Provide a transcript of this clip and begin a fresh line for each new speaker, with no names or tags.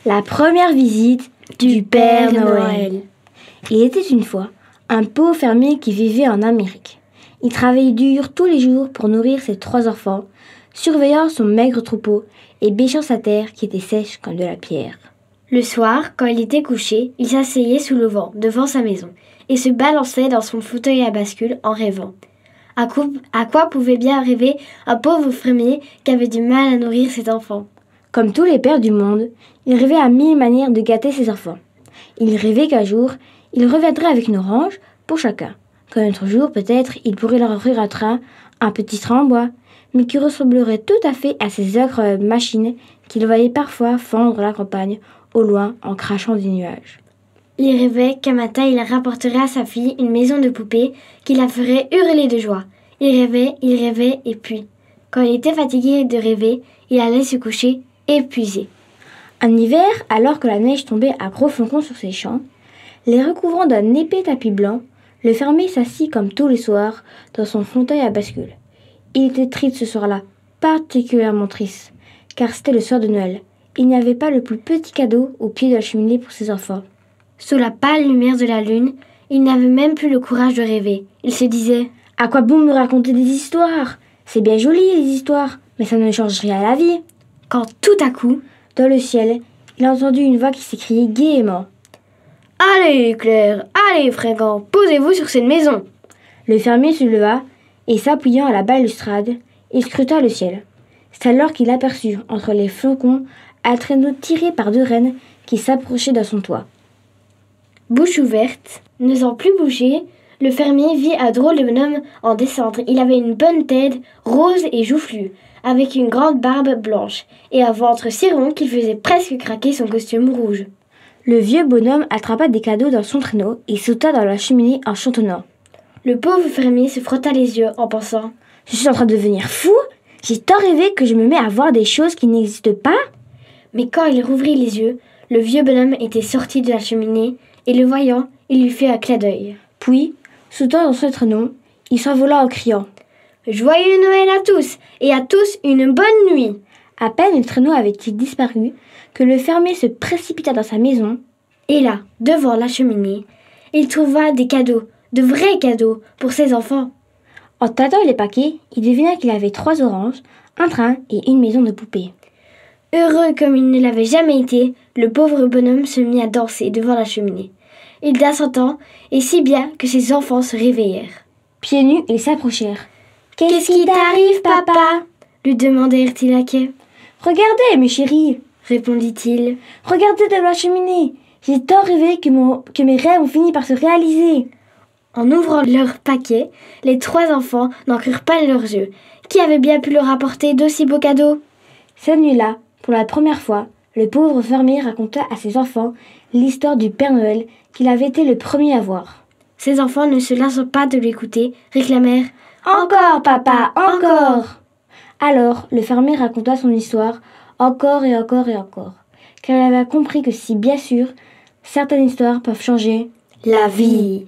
La première visite du Père Noël. Il était une fois un pauvre fermier qui vivait en Amérique. Il travaillait dur tous les jours pour nourrir ses 3 enfants, surveillant son maigre troupeau et bêchant sa terre qui était sèche comme de la pierre.
Le soir, quand il était couché, il s'asseyait sous le vent devant sa maison et se balançait dans son fauteuil à bascule en rêvant. À quoi pouvait bien rêver un pauvre fermier qui avait du mal à nourrir ses enfants?
Comme tous les pères du monde, il rêvait à 1000 manières de gâter ses enfants. Il rêvait qu'un jour, il reviendrait avec une orange pour chacun. Qu'un autre jour, peut-être, il pourrait leur offrir un petit train en bois, mais qui ressemblerait tout à fait à ces incroyables machines qu'il voyait parfois fendre la campagne, au loin, en crachant des nuages.
Il rêvait qu'un matin, il rapporterait à sa fille une maison de poupée qui la ferait hurler de joie. Il rêvait, et puis, quand il était fatigué de rêver, il allait se coucher épuisé.
Un hiver, alors que la neige tombait à gros flocons sur ses champs, les recouvrant d'un épais tapis blanc, le fermier s'assit comme tous les soirs dans son fauteuil à bascule. Il était triste ce soir-là, particulièrement triste, car c'était le soir de Noël. Il n'y avait pas le plus petit cadeau au pied de la cheminée pour ses enfants.
Sous la pâle lumière de la lune, il n'avait même plus le courage de rêver. Il se disait
« À quoi bon me raconter des histoires? C'est bien joli les histoires, mais ça ne change rien à la vie. »
Quand tout à coup,
dans le ciel, il a entendu une voix qui s'écriait gaiement.
« Allez, Claire, allez, Fringant, posez-vous sur cette maison !»
Le fermier se leva et, s'appuyant à la balustrade, il scruta le ciel. C'est alors qu'il aperçut, entre les flocons, un traîneau tiré par 2 rennes qui s'approchaient de son toit.
Bouche ouverte, n'osant plus bouger, le fermier vit un drôle de bonhomme en descendre. Il avait une bonne tête, rose et joufflue, avec une grande barbe blanche et un ventre si rond qu'il faisait presque craquer son costume rouge.
Le vieux bonhomme attrapa des cadeaux dans son traîneau et sauta dans la cheminée en chantonnant.
Le pauvre fermier se frotta les yeux en pensant
« Je suis en train de devenir fou? J'ai tant rêvé que je me mets à voir des choses qui n'existent pas ?»
Mais quand il rouvrit les yeux, le vieux bonhomme était sorti de la cheminée et le voyant, il lui fit un clin d'œil.
Puis, sautant dans son traîneau, il s'envola en criant
« Joyeux Noël à tous et à tous une bonne nuit !»
À peine le traîneau avait-il disparu que le fermier se précipita dans sa maison.
Et là, devant la cheminée, il trouva des cadeaux, de vrais cadeaux, pour ses enfants.
En tâtant les paquets, il devina qu'il avait 3 oranges, un train et une maison de poupée.
Heureux comme il ne l'avait jamais été, le pauvre bonhomme se mit à danser devant la cheminée. Il dansa tant et si bien que ses enfants se réveillèrent.
Pieds nus, ils s'approchèrent.
« Qu'est-ce qui t'arrive, papa ?» lui demandèrent-ils inquiets.
« Regardez, mes chéris !»
répondit-il.
« Regardez de la cheminée. J'ai tant rêvé que mes rêves ont fini par se réaliser. »
En ouvrant leur paquet, les 3 enfants n'en crurent pas leurs yeux. Qui avait bien pu leur apporter d'aussi beaux cadeaux?
Cette nuit-là, pour la première fois, le pauvre fermier raconta à ses enfants l'histoire du Père Noël qu'il avait été le premier à voir.
Ses enfants, ne se lassant pas de l'écouter, réclamèrent «
Encore, papa, encore !» Alors, le fermier raconta son histoire encore et encore et encore, car il avait compris que si, bien sûr, certaines histoires peuvent changer
la vie.